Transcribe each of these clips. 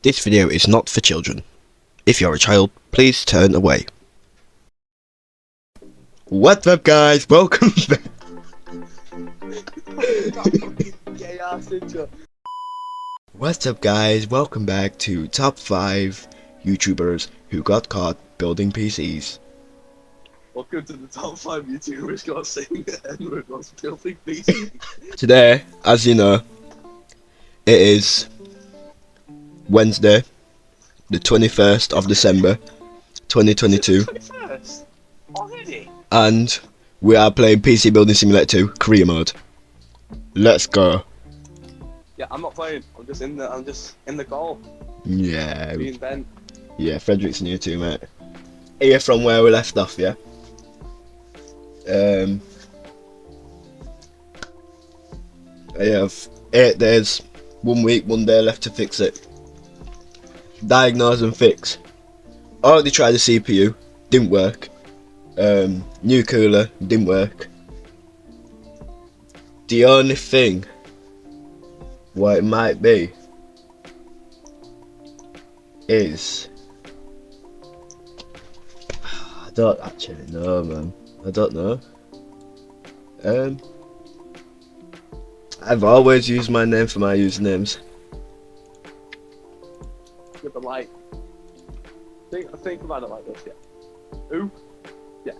This video is not for children. If you're a child, please turn away. What's up, guys? Welcome back. What's up, guys? Welcome back to Top 5 YouTubers who got caught building PCs. Welcome to the top 5 YouTubers got saying the N-word whilst building PCs. Today, as you know, it is Wednesday, the 21st of December, 2022. 21st? Already? And we are playing PC Building Simulator 2 Career Mode. Let's go. Yeah, I'm not playing. I'm just in the call. Yeah. Being Ben. Yeah, Frederick's new too, mate. Here from where we left off, yeah. I have 8 days, 1 week, 1 day left to fix it. Diagnose and fix. Already tried the CPU, didn't work. New cooler, didn't work. The only thing what it might be is I don't actually know, man. I don't know. I've always used my name for my usernames. Yeah, but like, think about it like this, yeah. Who? Yeah,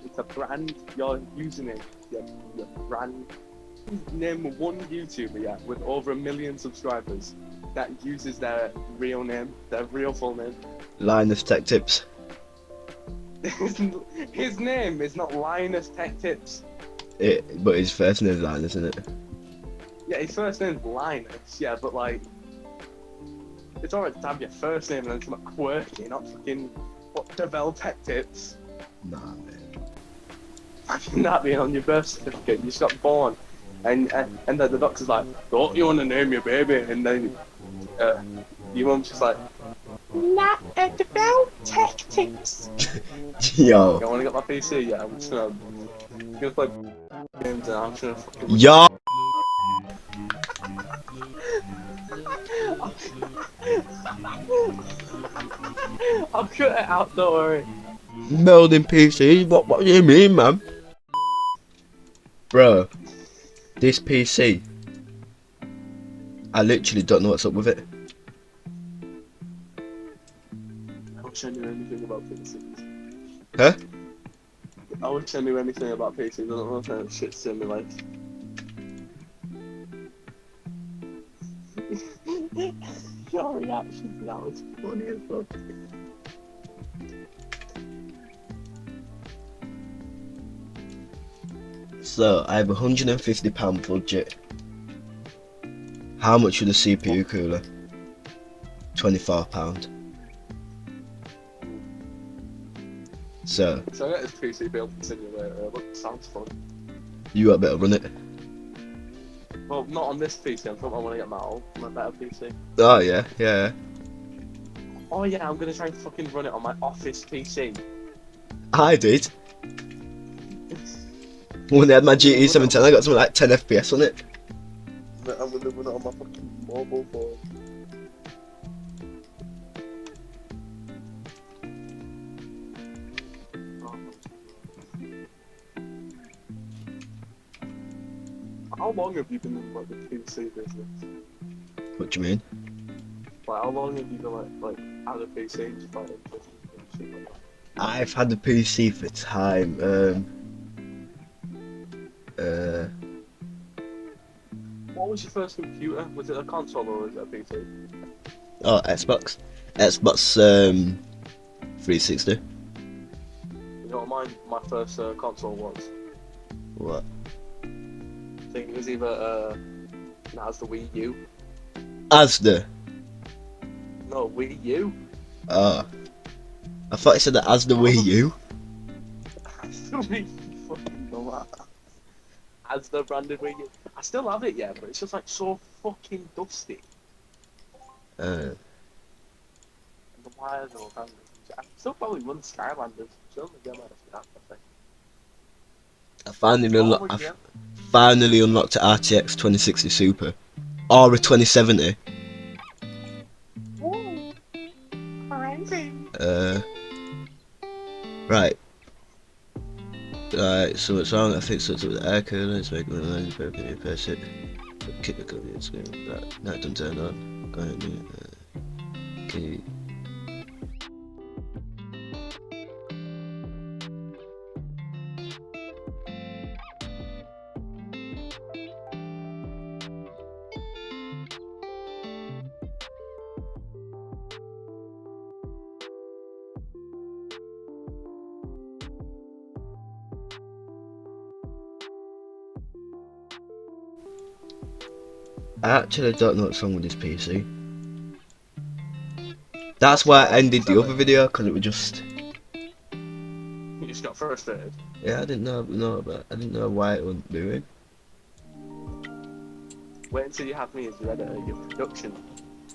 it's a brand, your username, your brand. Name one YouTuber, yeah, with over 1 million subscribers that uses their real name, their real full name. Linus Tech Tips. His name is not Linus Tech Tips. But his first name is Linus, isn't it? Yeah, his first name's Linus, yeah, but like, it's alright to have your first name and then something quirky, not fucking, what, Devel Tech Tips. Nah, man. Imagine that being on your birth certificate, you just got born, and then the doctor's like, don't you want to name your baby? And then your mum's just like, nah, Devel Tech Tips. Yo. I want to get my PC, yeah, I'm just gonna play games and I'm just gonna fucking... Yo. I'll cut it out, don't worry. Building PCs? What do you mean, man? Bro, this PC, I literally don't know what's up with it. I wish I knew anything about PCs. Huh? I wish I knew anything about PCs. I don't know what kind of shit simulates. Your reaction to that was funny as fuck. So, I have £150 budget. How much for the CPU cooler? £24. So I got this PC built simulator. It sounds fun. you got better run it. Well, not on this PC. I'm talking about when I get my better PC. Oh yeah. Oh yeah, I'm gonna try and fucking run it on my office PC. I did. When I had my GE 710, I got something like 10 FPS on it. I'm gonna run it on my fucking mobile phone. How long have you been in like the PC business? What do you mean? Like how long have you been like out of PC just like interested in shit like that? I've had the PC for time. What was your first computer? Was it a console or was it a PC? Oh, Xbox 360. You know what my first console was? What? I think it was either no, it's the Wii U. Asda. No, Wii U. Oh, I thought it said that Asda Wii U. Still make you fucking know that. As the branded Wii U. I still have it, yeah, but it's just like so fucking dusty. Uh, The wires are all hanging. I still probably run Skylanders. Still the game out of that, I think. I finally, Oh, I've yeah. finally unlocked a RTX 2060 Super or a 2070. What? amazing. Right. Right, so what's wrong? I fixed it with the air cooler, it's making the noise, very good, press it. Kick the cooler, it's going right. Now it doesn't turn on. Go ahead and do it. Okay. I actually don't know what's wrong with this PC. That's why I ended the other video, because it was just... You just got frustrated. Yeah, I didn't I didn't know why it wasn't doing. Wait until you have me as your editor. Your production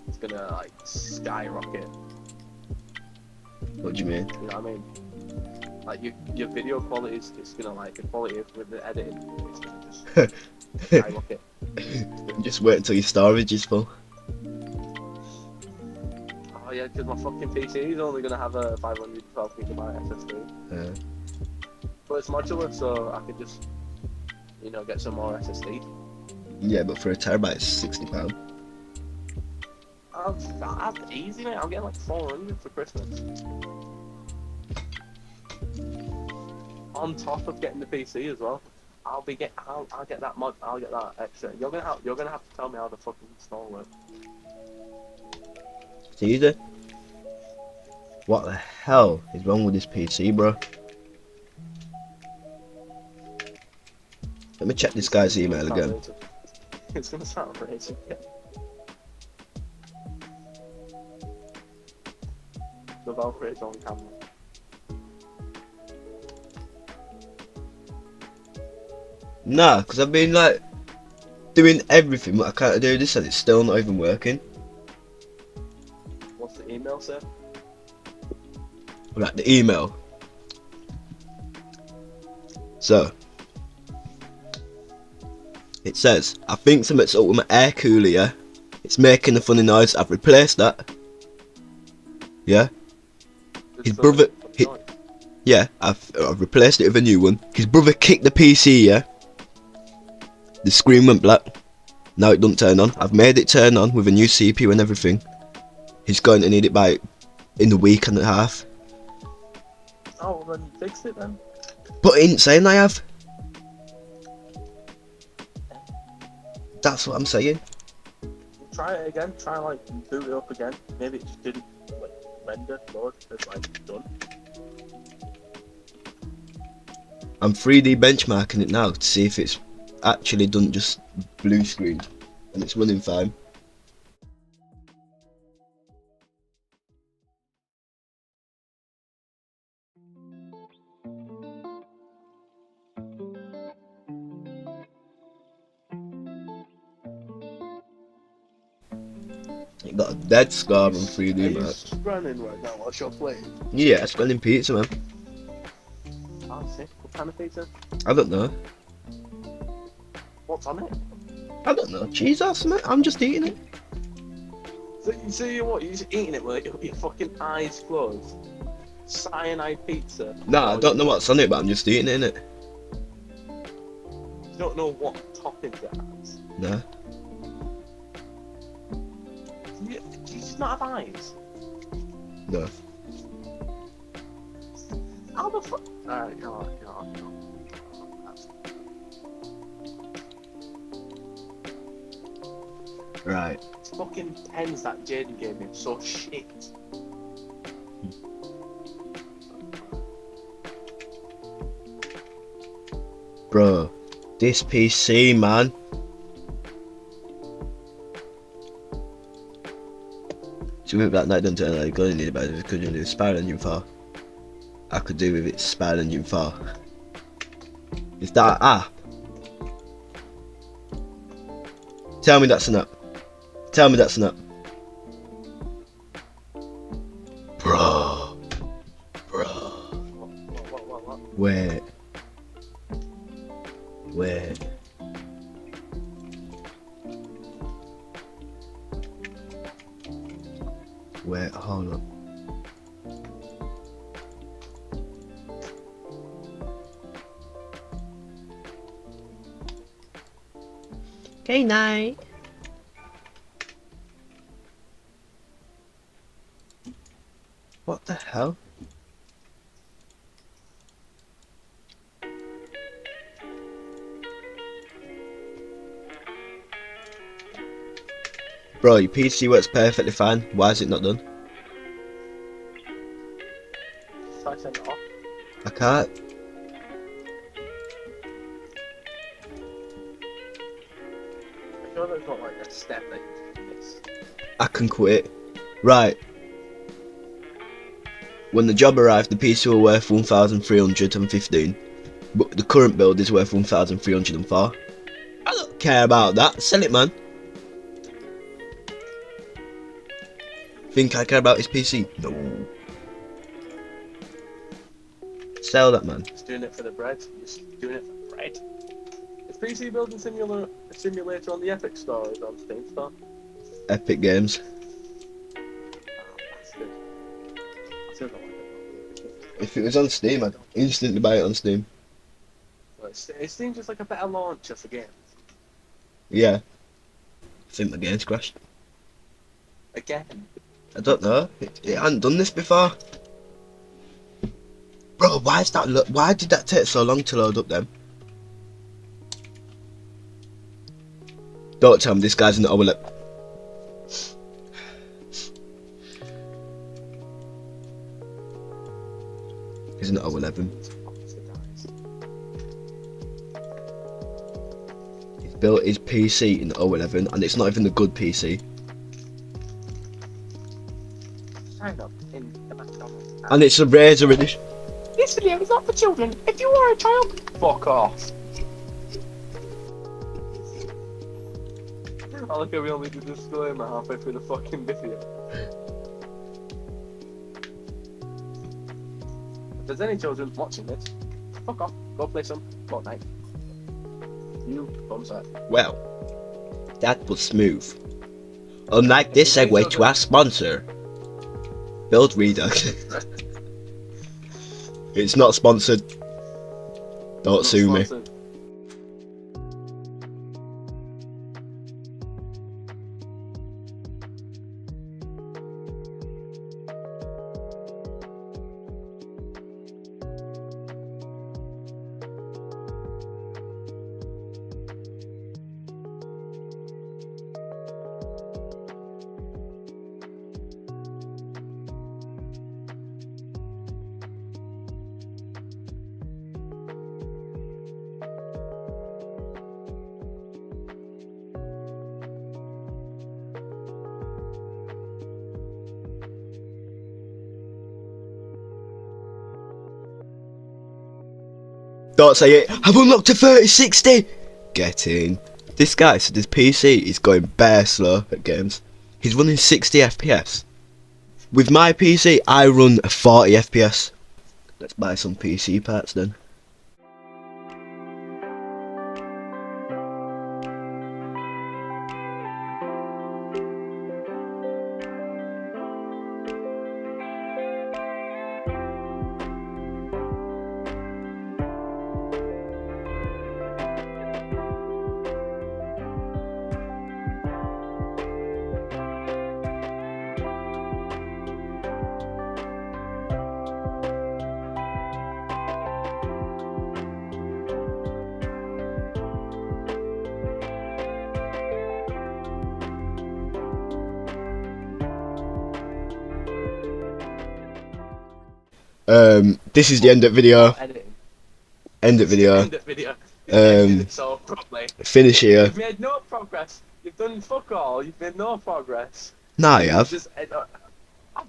is gonna like skyrocket. What do you mean? You know what I mean? Like your video quality is gonna like the quality of with the editing. It's gonna just skyrocket. Just wait until your storage is full. Oh yeah, because my fucking PC is only gonna have a 512 gigabyte SSD. Yeah. But it's modular, so I can just, you know, get some more SSD. Yeah, but for a terabyte it's £60. That's easy, mate. I'm getting like 400 for Christmas. On top of getting the PC as well. I'll get that mod. I'll get that extra. You're gonna have to tell me how the fucking install it. It's easy. What the hell is wrong with this PC, bro? Let me check this guy's email again. It's gonna sound racist. Yeah. The Valkyrie's on camera. Nah, because I've been like doing everything but I can't do this and it's still not even working. What's the email say? Right, the email. So it says, I think something's up with my air cooler, yeah? It's making a funny noise, I've replaced that. Yeah? His brother, yeah, I've replaced it with a new one. His brother kicked the PC, yeah? The screen went black. Now it doesn't turn on. I've made it turn on with a new CPU and everything. He's going to need it by in a week and a half. Oh, well, then fix it then. But it ain't saying I have. That's what I'm saying. Try it again. Try like boot it up again. Maybe it just didn't like render load. It's like done. I'm 3D benchmarking it now to see if it's actually done just blue screen and it's running fine. It got a dead scar on 3D, man. Are you running right now whilst you're playing? Yeah, spelling pizza, man. Oh, sick. What kind of pizza? I don't know. What's on it? I don't know. Cheese or something? I'm just eating it. So you what? You're just eating it with your fucking eyes closed? Cyanide pizza? Nah, I don't know what's on it, but I'm just eating it, innit? You don't know what toppings it has? Nah. Do you just not have eyes? No. How the fuck? Alright, come on. Right. It's fucking pens that Jaden gave me are so shit. Bro, this PC, man. So with that night done turn like going need about it could you do Spiral Engine 4? I could do with it Spiral Engine 4. Is that app? Tell me that's an app. Tell me that's an app. Bro. What? Wait. Wait, hold up. Okay, night. What the hell? Bro, your PC works perfectly fine. Why is it not done? Try to turn it off. I can't. I feel there's not like a step that you miss. I can quit. Right. When the job arrived, the PC were worth 1,315, but the current build is worth 1,304. I don't care about that. Sell it, man. Think I care about his PC? No. Sell that, man. Just doing it for the bread. Just doing it for bread. Is PC building simulator on the Epic Store or is it on Steam Store? Epic Games. Ah, bastard. I still don't like it. If it was on Steam, I'd instantly buy it on Steam. Well, it seems just like a better launcher for games. Yeah. I think my game's crashed. Again. I don't know. It hadn't done this before. Bro, why did that take so long to load up then? Don't tell me this guy's in the overlap. He's in the 11. He's built his PC in the 11 and it's not even the good PC. Sign up in the McDonald's app. And it's a Razer edition. This video is not for children. If you are a child, fuck off. I like how we only did the disclaimer halfway through the fucking video. If there's any children watching this, fuck off. Go play some Fortnite. You bumside. Well, that was smooth. Unlike this segue to our sponsor, Build Redux. It's not sponsored. Don't sue me. Don't say it. I've unlocked a 3060. Get in. This guy said his PC is going bare slow at games. He's running 60 FPS. With my PC, I run 40 FPS. Let's buy some PC parts then. This is the end of video. Editing. End of video. End of video. Edited so properly. Finish here. You've made no progress. You've done fuck all. You've made no progress. Nah, I have. Just, wait, what have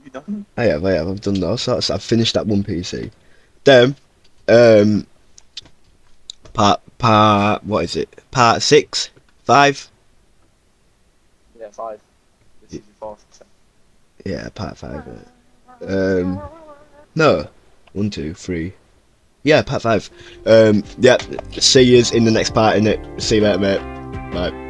you done? I have. I've done all sorts. I've finished that one PC. Then, what is it? Part 6? 5? Yeah, 5. This is your 4th. Yeah, part 5. No. 1, 2, 3. Yeah, part 5. Yeah, see yous in the next part, innit? See you later, mate. Bye.